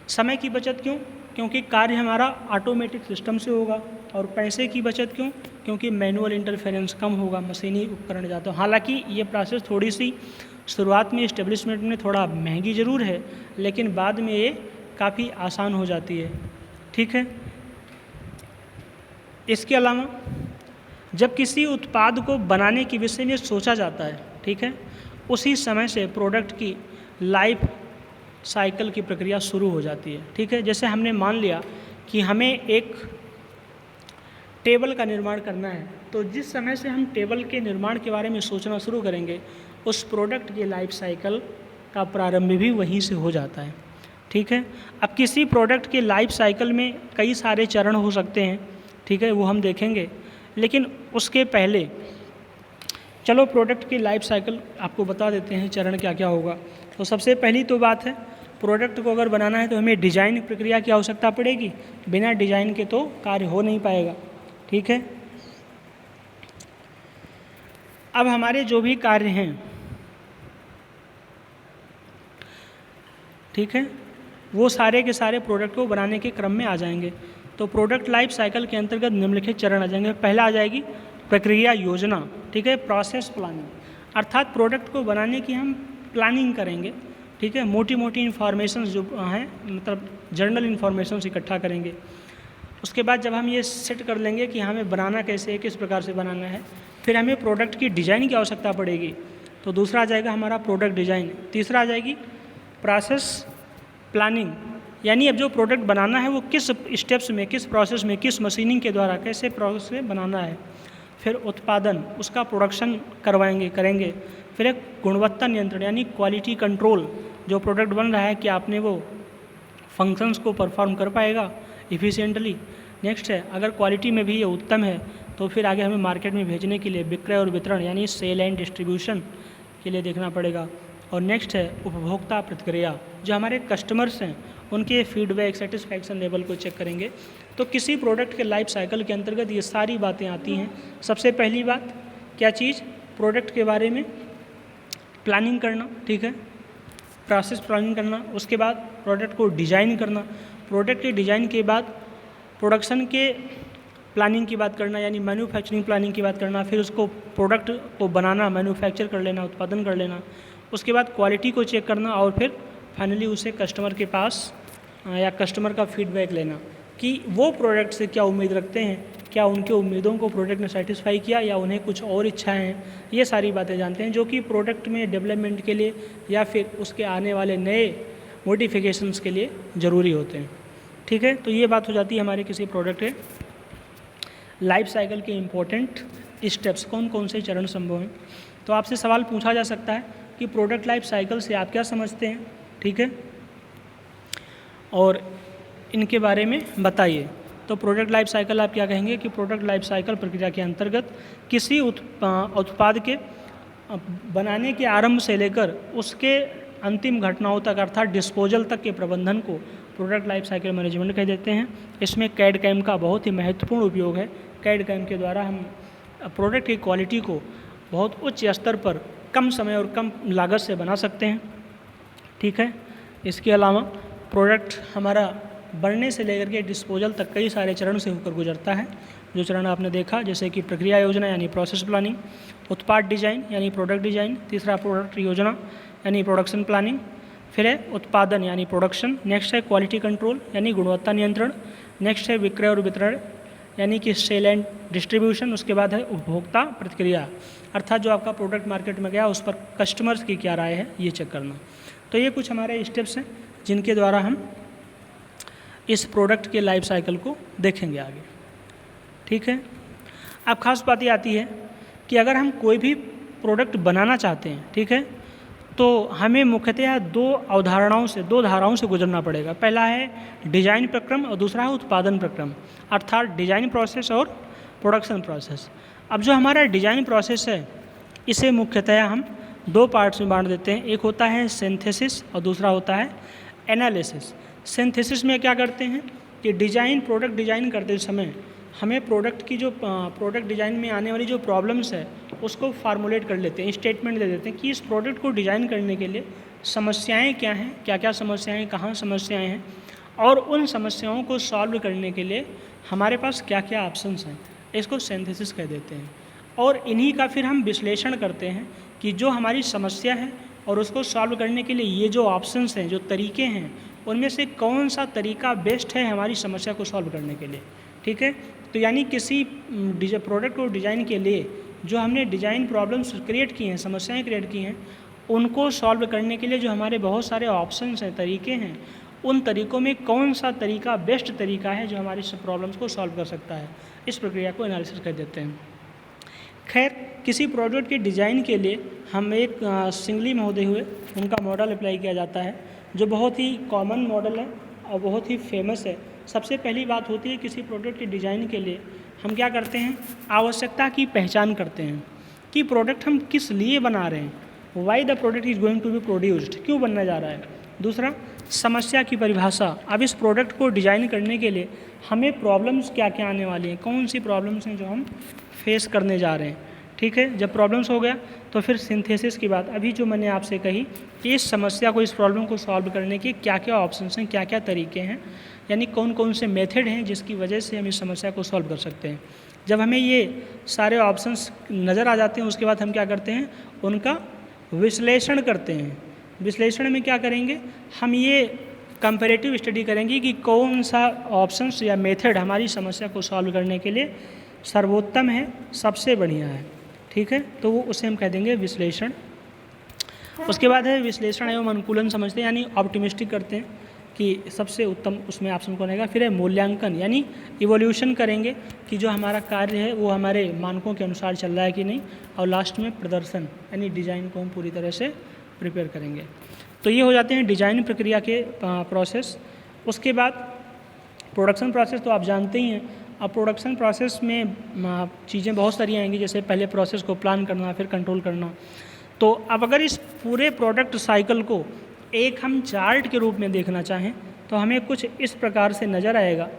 समय की बचत क्यों? क्योंकि कार्य हमारा ऑटोमेटिक सिस्टम से होगा। और पैसे की बचत क्यों? क्योंकि मैनुअल इंटरफेरेंस कम होगा, मशीनी उपकरण ज़्यादा। हालांकि ये प्रोसेस थोड़ी सी शुरुआत में इस्टेब्लिशमेंट में थोड़ा महंगी ज़रूर है, लेकिन बाद में ये काफ़ी आसान हो जाती है। ठीक है, इसके अलावा जब किसी उत्पाद को बनाने के विषय में सोचा जाता है, ठीक है, उसी समय से प्रोडक्ट की लाइफ साइकिल की प्रक्रिया शुरू हो जाती है। ठीक है, जैसे हमने मान लिया कि हमें एक टेबल का निर्माण करना है, तो जिस समय से हम टेबल के निर्माण के बारे में सोचना शुरू करेंगे, उस प्रोडक्ट की लाइफ साइकिल का प्रारंभ भी वहीं से हो जाता है। ठीक है, अब किसी प्रोडक्ट के लाइफ साइकिल में कई सारे चरण हो सकते हैं, ठीक है, वो हम देखेंगे। लेकिन उसके पहले चलो प्रोडक्ट की लाइफ साइकिल आपको बता देते हैं, चरण क्या क्या होगा। तो सबसे पहली तो बात है, प्रोडक्ट को अगर बनाना है तो हमें डिजाइन प्रक्रिया की आवश्यकता पड़ेगी। बिना डिजाइन के तो कार्य हो नहीं पाएगा। ठीक है, अब हमारे जो भी कार्य हैं, ठीक है, वो सारे के सारे प्रोडक्ट को बनाने के क्रम में आ जाएंगे। तो प्रोडक्ट लाइफ साइकिल के अंतर्गत निम्नलिखित चरण आ जाएंगे। पहला आ जाएगी प्रक्रिया योजना, ठीक है, प्रोसेस प्लानिंग, अर्थात प्रोडक्ट को बनाने की हम प्लानिंग करेंगे। ठीक है, मोटी मोटी इन्फॉर्मेशन जो हैं, मतलब जर्नल इन्फॉर्मेशन इकट्ठा करेंगे। उसके बाद जब हम ये सेट कर लेंगे कि हमें बनाना कैसे है, किस प्रकार से बनाना है, फिर हमें प्रोडक्ट की डिज़ाइन की आवश्यकता पड़ेगी। तो दूसरा आ जाएगा हमारा प्रोडक्ट डिज़ाइन। तीसरा आ जाएगी प्रोसेस प्लानिंग, यानी अब जो प्रोडक्ट बनाना है वो किस स्टेप्स में, किस प्रोसेस में, किस मशीनिंग के द्वारा, कैसे प्रोसेस में बनाना है। फिर उत्पादन, उसका प्रोडक्शन करेंगे। फिर एक गुणवत्ता नियंत्रण यानी क्वालिटी कंट्रोल, जो प्रोडक्ट बन रहा है कि आपने वो फंक्शंस को परफॉर्म कर पाएगा इफ़िशिएंटली। नेक्स्ट है, अगर क्वालिटी में भी ये उत्तम है तो फिर आगे हमें मार्केट में भेजने के लिए विक्रय और वितरण यानी सेल एंड डिस्ट्रीब्यूशन के लिए देखना पड़ेगा। और नेक्स्ट है उपभोक्ता प्रतिक्रिया, जो हमारे कस्टमर्स हैं उनके फीडबैक, सेटिस्फैक्शन लेवल को चेक करेंगे। तो किसी प्रोडक्ट के लाइफ साइकिल के अंतर्गत ये सारी बातें आती हैं। सबसे पहली बात क्या चीज़, प्रोडक्ट के बारे में प्लानिंग करना, ठीक है, प्रोसेस प्लानिंग करना। उसके बाद प्रोडक्ट को डिज़ाइन करना, प्रोडक्ट के डिज़ाइन के बाद प्रोडक्शन के प्लानिंग की बात करना यानी मैन्युफैक्चरिंग प्लानिंग की बात करना। फिर उसको प्रोडक्ट को बनाना, मैन्युफैक्चर कर लेना, उत्पादन कर लेना। उसके बाद क्वालिटी को चेक करना और फिर फाइनली उसे कस्टमर के पास या कस्टमर का फीडबैक लेना कि वो प्रोडक्ट से क्या उम्मीद रखते हैं, क्या उनके उम्मीदों को प्रोडक्ट ने सेटिस्फाई किया या उन्हें कुछ और इच्छाएं हैं। ये सारी बातें जानते हैं जो कि प्रोडक्ट में डेवलपमेंट के लिए या फिर उसके आने वाले नए मॉडिफिकेशंस के लिए ज़रूरी होते हैं। ठीक है, तो ये बात हो जाती है हमारे किसी प्रोडक्ट के लाइफ साइकिल के इम्पोर्टेंट स्टेप्स, कौन कौन से चरण संभव हैं। तो आपसे सवाल पूछा जा सकता है कि प्रोडक्ट लाइफ साइकिल से आप क्या समझते हैं, ठीक है, और इनके बारे में बताइए। तो प्रोडक्ट लाइफ साइकिल आप क्या कहेंगे कि प्रोडक्ट लाइफ साइकिल प्रक्रिया के अंतर्गत किसी उत्पाद के बनाने के आरंभ से लेकर उसके अंतिम घटनाओं तक अर्थात डिस्पोजल तक के प्रबंधन को प्रोडक्ट लाइफ साइकिल मैनेजमेंट कह देते हैं। इसमें कैड कैम का बहुत ही महत्वपूर्ण उपयोग है। कैड कैम के द्वारा हम प्रोडक्ट की क्वालिटी को बहुत उच्च स्तर पर कम समय और कम लागत से बना सकते हैं। ठीक है, इसके अलावा प्रोडक्ट हमारा बनने से लेकर के डिस्पोजल तक कई सारे चरण से होकर गुजरता है। जो चरण आपने देखा जैसे कि प्रक्रिया योजना यानी प्रोसेस प्लानिंग, उत्पाद डिजाइन यानी प्रोडक्ट डिजाइन, तीसरा प्रोडक्ट योजना यानी प्रोडक्शन प्लानिंग, फिर है उत्पादन यानी प्रोडक्शन, नेक्स्ट है क्वालिटी कंट्रोल यानी गुणवत्ता नियंत्रण, नेक्स्ट है विक्रय और वितरण यानी कि सेल एंड डिस्ट्रीब्यूशन, उसके बाद है उपभोक्ता प्रतिक्रिया अर्थात जो आपका प्रोडक्ट मार्केट में गया उस पर कस्टमर्स की क्या राय है ये चेक करना। तो ये कुछ हमारे स्टेप्स हैं जिनके द्वारा हम इस प्रोडक्ट के लाइफ साइकिल को देखेंगे आगे। ठीक है, अब खास बात ये आती है कि अगर हम कोई भी प्रोडक्ट बनाना चाहते हैं, ठीक है, तो हमें मुख्यतः दो धाराओं से गुजरना पड़ेगा। पहला है डिजाइन प्रक्रम और दूसरा है उत्पादन प्रक्रम अर्थात डिजाइन प्रोसेस और प्रोडक्शन प्रोसेस। अब जो हमारा डिजाइन प्रोसेस है इसे मुख्यतः हम दो पार्ट्स में बांट देते हैं, एक होता है सिंथेसिस और दूसरा होता है एनालिसिस। सिंथेसिस में क्या करते हैं कि प्रोडक्ट डिज़ाइन करते समय हमें प्रोडक्ट की जो प्रोडक्ट डिज़ाइन में आने वाली जो प्रॉब्लम्स है उसको फार्मूलेट कर लेते हैं, स्टेटमेंट दे देते हैं कि इस प्रोडक्ट को डिज़ाइन करने के लिए समस्याएं क्या हैं, क्या क्या समस्याएं, कहाँ समस्याएं हैं, और उन समस्याओं को सॉल्व करने के लिए हमारे पास क्या क्या ऑप्शंस हैं, इसको सिंथेसिस कह देते हैं। और इन्हीं का फिर हम विश्लेषण करते हैं कि जो हमारी समस्या है और उसको सॉल्व करने के लिए ये जो ऑप्शंस हैं, जो तरीके हैं, उनमें से कौन सा तरीका बेस्ट है हमारी समस्या को सॉल्व करने के लिए। ठीक है, तो यानी किसी प्रोडक्ट को डिज़ाइन के लिए जो हमने डिज़ाइन प्रॉब्लम्स क्रिएट की हैं, समस्याएं क्रिएट की हैं, उनको सॉल्व करने के लिए जो हमारे बहुत सारे ऑप्शंस हैं, तरीके हैं, उन तरीक़ों में कौन सा तरीका बेस्ट तरीका है जो हमारी प्रॉब्लम्स को सॉल्व कर सकता है, इस प्रक्रिया को एनालिसिस कर देते हैं। खैर, किसी प्रोडक्ट के डिज़ाइन के लिए हम एक सिंगली महोदय हुए, उनका मॉडल अप्लाई किया जाता है जो बहुत ही कॉमन मॉडल है और बहुत ही फेमस है। सबसे पहली बात होती है किसी प्रोडक्ट के डिज़ाइन के लिए हम क्या करते हैं, आवश्यकता की पहचान करते हैं कि प्रोडक्ट हम किस लिए बना रहे हैं, why the product is going to be produced, क्यों बनने जा रहा है। दूसरा, समस्या की परिभाषा, अब इस प्रोडक्ट को डिज़ाइन करने के लिए हमें प्रॉब्लम्स क्या क्या आने वाली हैं, कौन सी प्रॉब्लम्स हैं जो हम फेस करने जा रहे हैं। ठीक है, जब प्रॉब्लम्स हो गया तो फिर सिंथेसिस की बात, अभी जो मैंने आपसे कही कि इस समस्या को, इस प्रॉब्लम को सॉल्व करने के क्या क्या ऑप्शंस हैं, क्या क्या तरीके हैं, यानी कौन कौन से मेथड हैं जिसकी वजह से हम इस समस्या को सॉल्व कर सकते हैं। जब हमें ये सारे ऑप्शंस नज़र आ जाते हैं उसके बाद हम क्या करते हैं, उनका विश्लेषण करते हैं। विश्लेषण में क्या करेंगे, हम ये कंपैरेटिव स्टडी करेंगे कि कौन सा ऑप्शंस या मेथड हमारी समस्या को सॉल्व करने के लिए सर्वोत्तम है, सबसे बढ़िया है। ठीक है, तो वो उसे हम कह देंगे विश्लेषण। उसके बाद है विश्लेषण एवं अनुकूलन समझते हैं, यानी ऑप्टिमिस्टिक करते हैं कि सबसे उत्तम उसमें ऑप्शन कौन रहेगा। फिर है मूल्यांकन, यानी इवोल्यूशन करेंगे कि जो हमारा कार्य है वो हमारे मानकों के अनुसार चल रहा है कि नहीं। और लास्ट में प्रदर्शन, यानी डिज़ाइन को हम पूरी तरह से प्रिपेयर करेंगे। तो ये हो जाते हैं डिज़ाइन प्रक्रिया के प्रोसेस। उसके बाद प्रोडक्शन प्रोसेस तो आप जानते ही हैं। अब प्रोडक्शन प्रोसेस में चीज़ें बहुत सारी आएंगी, जैसे पहले प्रोसेस को प्लान करना, फिर कंट्रोल करना। तो अब अगर इस पूरे प्रोडक्ट साइकिल को एक हम चार्ट के रूप में देखना चाहें तो हमें कुछ इस प्रकार से नज़र आएगा।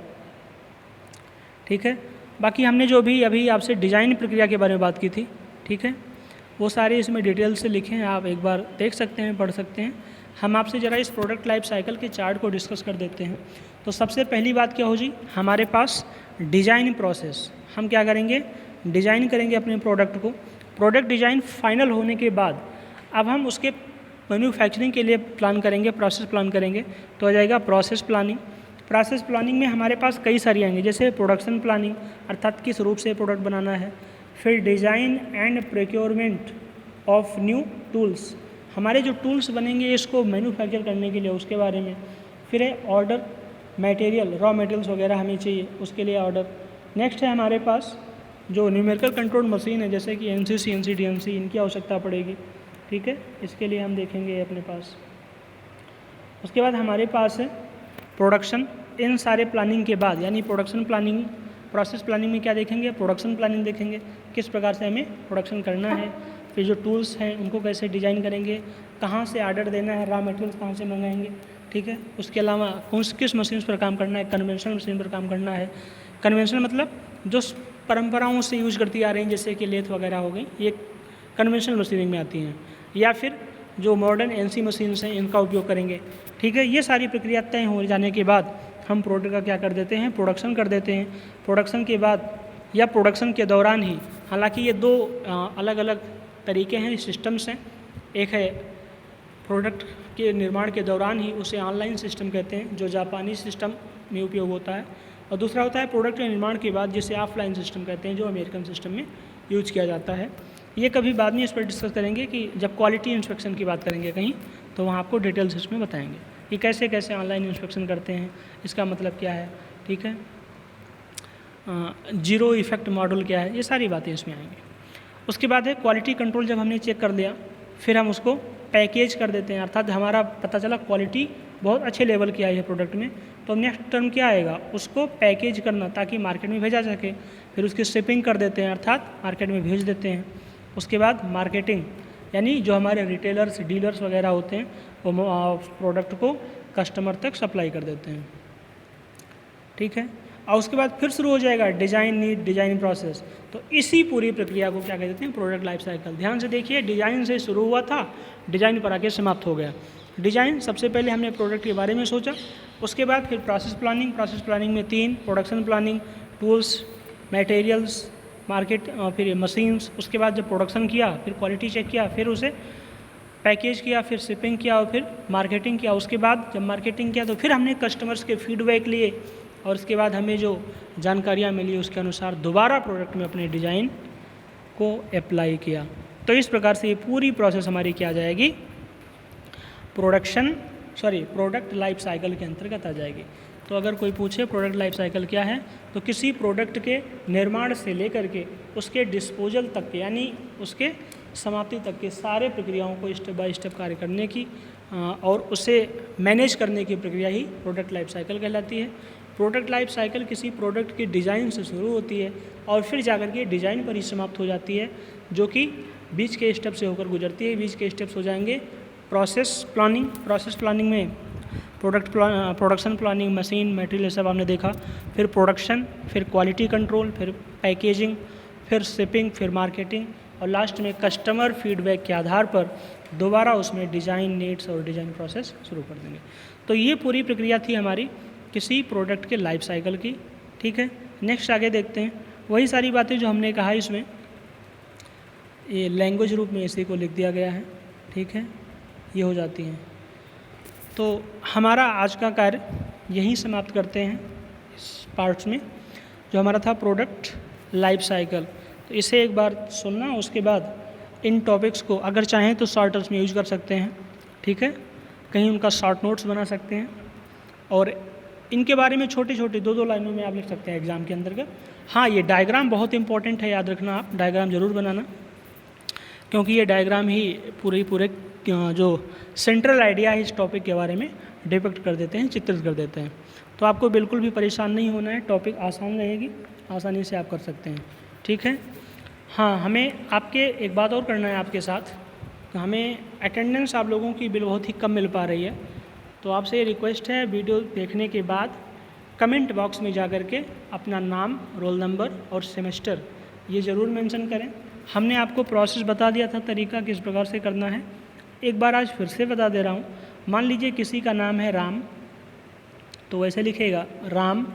ठीक है, बाकी हमने जो भी अभी आपसे डिज़ाइन प्रक्रिया के बारे में बात की थी, ठीक है, वो सारे इसमें डिटेल से लिखे हैं, आप एक बार देख सकते हैं, पढ़ सकते हैं। हम आपसे ज़रा इस प्रोडक्ट लाइफ साइकिल के चार्ट को डिस्कस कर देते हैं। तो सबसे पहली बात क्या होगी, हमारे पास डिज़ाइन प्रोसेस। हम क्या करेंगे, डिज़ाइन करेंगे अपने प्रोडक्ट को। प्रोडक्ट डिज़ाइन फाइनल होने के बाद अब हम उसके मैन्युफैक्चरिंग के लिए प्लान करेंगे, प्रोसेस प्लान करेंगे, तो आ जाएगा प्रोसेस प्लानिंग। प्रोसेस प्लानिंग में हमारे पास कई सारी आएंगे, जैसे प्रोडक्शन प्लानिंग, अर्थात किस रूप से प्रोडक्ट बनाना है। फिर design and procurement of new tools, हमारे जो टूल्स बनेंगे इसको मैन्युफैक्चर करने के लिए, उसके बारे में। फिर है ऑर्डर मटेरियल, रॉ मटेरियल्स वगैरह हमें चाहिए, उसके लिए ऑर्डर। नेक्स्ट है हमारे पास जो न्यूमेरिकल कंट्रोल मशीन है, जैसे कि NC, CNC, DNC, इनकी आवश्यकता पड़ेगी। ठीक है, इसके लिए हम देखेंगे अपने पास। उसके बाद हमारे पास है प्रोडक्शन। इन सारे प्लानिंग के बाद, यानी प्रोडक्शन प्लानिंग, प्रोसेस प्लानिंग में क्या देखेंगे, प्रोडक्शन प्लानिंग देखेंगे, किस प्रकार से हमें प्रोडक्शन करना है। फिर जो टूल्स हैं उनको कैसे डिज़ाइन करेंगे, कहाँ से ऑर्डर देना है, रॉ मटेरियल्स कहाँ से मंगाएंगे। ठीक है, उसके अलावा किस मशीन पर काम करना है, कन्वेंशनल मशीन पर काम करना है। कन्वेंशनल मतलब जो परंपराओं से यूज करती आ रही हैं, जैसे कि लेथ वगैरह हो गई, ये कन्वेंशनल मशीनिंग में आती हैं। या फिर जो मॉडर्न NC मशीन्स हैं इनका उपयोग करेंगे। ठीक है, ये सारी प्रक्रिया तय हो जाने के बाद हम प्रोडक्ट का क्या कर देते हैं, प्रोडक्शन कर देते हैं। प्रोडक्शन के बाद या प्रोडक्शन के दौरान ही, हालांकि ये दो अलग अलग तरीके हैं, सिस्टम्स हैं। एक है प्रोडक्ट के निर्माण के दौरान ही, उसे ऑनलाइन सिस्टम कहते हैं, जो जापानी सिस्टम में उपयोग होता है। और दूसरा होता है प्रोडक्ट के निर्माण के बाद, जिसे ऑफलाइन सिस्टम कहते हैं, जो अमेरिकन सिस्टम में यूज किया जाता है। ये कभी बाद में इस पर डिस्कस करेंगे कि जब क्वालिटी इंस्पेक्शन की बात करेंगे कहीं, तो वहाँ आपको डिटेल्स इसमें बताएंगे कि कैसे कैसे ऑनलाइन इंस्पेक्शन करते हैं, इसका मतलब क्या है। ठीक है, जीरो इफेक्ट मॉडल क्या है, ये सारी बातें इसमें आएंगी। उसके बाद है क्वालिटी कंट्रोल। जब हमने चेक कर लिया फिर हम उसको पैकेज कर देते हैं, अर्थात हमारा पता चला क्वालिटी बहुत अच्छे लेवल की आई है प्रोडक्ट में, तो नेक्स्ट टर्म क्या आएगा, उसको पैकेज करना ताकि मार्केट में भेजा जा सके। फिर उसकी शिपिंग कर देते हैं, अर्थात मार्केट में भेज देते हैं। उसके बाद मार्केटिंग, यानी जो हमारे रिटेलर्स डीलर्स वगैरह होते हैं वो प्रोडक्ट को कस्टमर तक सप्लाई कर देते हैं। ठीक है, और उसके बाद फिर शुरू हो जाएगा डिज़ाइन नीड, डिज़ाइन प्रोसेस। तो इसी पूरी प्रक्रिया को क्या कहते हैं, प्रोडक्ट लाइफ साइकिल। ध्यान से देखिए, डिज़ाइन से शुरू हुआ था, डिज़ाइन पर आके समाप्त हो गया। डिज़ाइन सबसे पहले हमने प्रोडक्ट के बारे में सोचा, उसके बाद फिर प्रोसेस प्लानिंग। प्रोसेस प्लानिंग में 3, production planning, tools, materials, market, फिर मशीन्स। उसके बाद जब प्रोडक्शन किया, फिर क्वालिटी चेक किया, फिर उसे पैकेज किया, फिर शिपिंग किया और फिर मार्केटिंग किया। उसके बाद जब मार्केटिंग किया तो फिर हमने कस्टमर्स के फीडबैक लिए और उसके बाद हमें जो जानकारियाँ मिली उसके अनुसार दोबारा प्रोडक्ट में अपने डिज़ाइन को अप्लाई किया। तो इस प्रकार से ये पूरी प्रोसेस हमारी क्या आ जाएगी, प्रोडक्ट लाइफ साइकिल के अंतर्गत आ जाएगी। तो अगर कोई पूछे प्रोडक्ट लाइफ साइकिल क्या है, तो किसी प्रोडक्ट के निर्माण से लेकर के उसके डिस्पोजल तक के, यानी उसके समाप्ति तक के सारे प्रक्रियाओं को स्टेप बाय स्टेप कार्य करने की और उसे मैनेज करने की प्रक्रिया ही प्रोडक्ट लाइफ साइकिल कहलाती है। प्रोडक्ट लाइफ साइकिल किसी प्रोडक्ट के डिज़ाइन से शुरू होती है और फिर जाकर के डिज़ाइन पर ही समाप्त हो जाती है, जो कि बीच के स्टेप से होकर गुजरती है। बीच के स्टेप्स हो जाएंगे प्रोसेस प्लानिंग में प्रोडक्शन प्लानिंग, मशीन, मटेरियल, सब आपने देखा। फिर प्रोडक्शन, फिर क्वालिटी कंट्रोल, फिर पैकेजिंग, फिर शिपिंग, फिर मार्केटिंग और लास्ट में कस्टमर फीडबैक के आधार पर दोबारा उसमें डिज़ाइन नीड्स और डिज़ाइन प्रोसेस शुरू कर देंगे। तो ये पूरी प्रक्रिया थी हमारी किसी प्रोडक्ट के लाइफ साइकिल की। ठीक है, नेक्स्ट आगे देखते हैं। वही सारी बातें जो हमने कहा, इसमें ये लैंग्वेज रूप में इसी को लिख दिया गया है। ठीक है, ये हो जाती हैं। तो हमारा आज का कार्य यहीं समाप्त करते हैं इस पार्ट्स में, जो हमारा था प्रोडक्ट लाइफ साइकिल। तो इसे एक बार सुनना, उसके बाद इन टॉपिक्स को अगर चाहें तो शॉर्टर्स में यूज कर सकते हैं। ठीक है, कहीं उनका शॉर्ट नोट्स बना सकते हैं और इनके बारे में छोटी छोटी 2-2 लाइनों में आप लिख सकते हैं एग्ज़ाम के अंतर्गत। हाँ, ये डायग्राम बहुत इंपॉर्टेंट है, याद रखना, आप डायग्राम ज़रूर बनाना, क्योंकि ये डायग्राम ही पूरे जो सेंट्रल आइडिया है इस टॉपिक के बारे में डिपिक्ट कर देते हैं, चित्रित कर देते हैं। तो आपको बिल्कुल भी परेशान नहीं होना है, टॉपिक आसान रहेगी, आसानी से आप कर सकते हैं। ठीक है, हाँ, हमें आपके एक बात और करना है आपके साथ, तो हमें अटेंडेंस आप लोगों की बिल बहुत ही कम मिल पा रही है। तो आपसे ये रिक्वेस्ट है, वीडियो देखने के बाद कमेंट बॉक्स में जा कर के अपना नाम, रोल नंबर और सेमेस्टर ये ज़रूर मेंशन करें। हमने आपको प्रोसेस बता दिया था, तरीका किस प्रकार से करना है, एक बार आज फिर से बता दे रहा हूँ। मान लीजिए किसी का नाम है राम, तो वैसे लिखेगा राम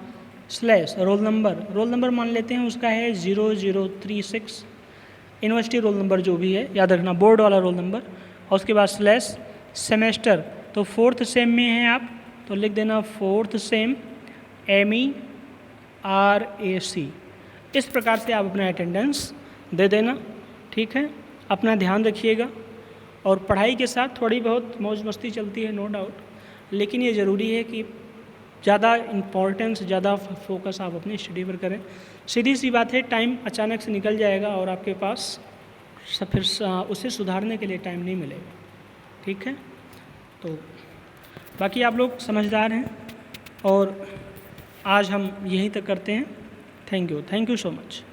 / रोल नंबर मान लेते हैं उसका है 0036, यूनिवर्सिटी रोल नंबर जो भी है, याद रखना बोर्ड वाला रोल नंबर, और उसके बाद / सेमेस्टर, तो 4th सेम में हैं आप तो लिख देना 4th सेम MERAC। इस प्रकार से आप अपना अटेंडेंस दे देना। ठीक है, अपना ध्यान रखिएगा और पढ़ाई के साथ थोड़ी बहुत मौज मस्ती चलती है, नो डाउट, लेकिन ये ज़रूरी है कि ज़्यादा इम्पोर्टेंस, ज़्यादा फोकस आप अपनी स्टडी पर करें। सीधी सी बात है, टाइम अचानक से निकल जाएगा और आपके पास फिर उसे सुधारने के लिए टाइम नहीं मिलेगा। ठीक है, तो बाकी आप लोग समझदार हैं और आज हम यहीं तक करते हैं। Thank you so much.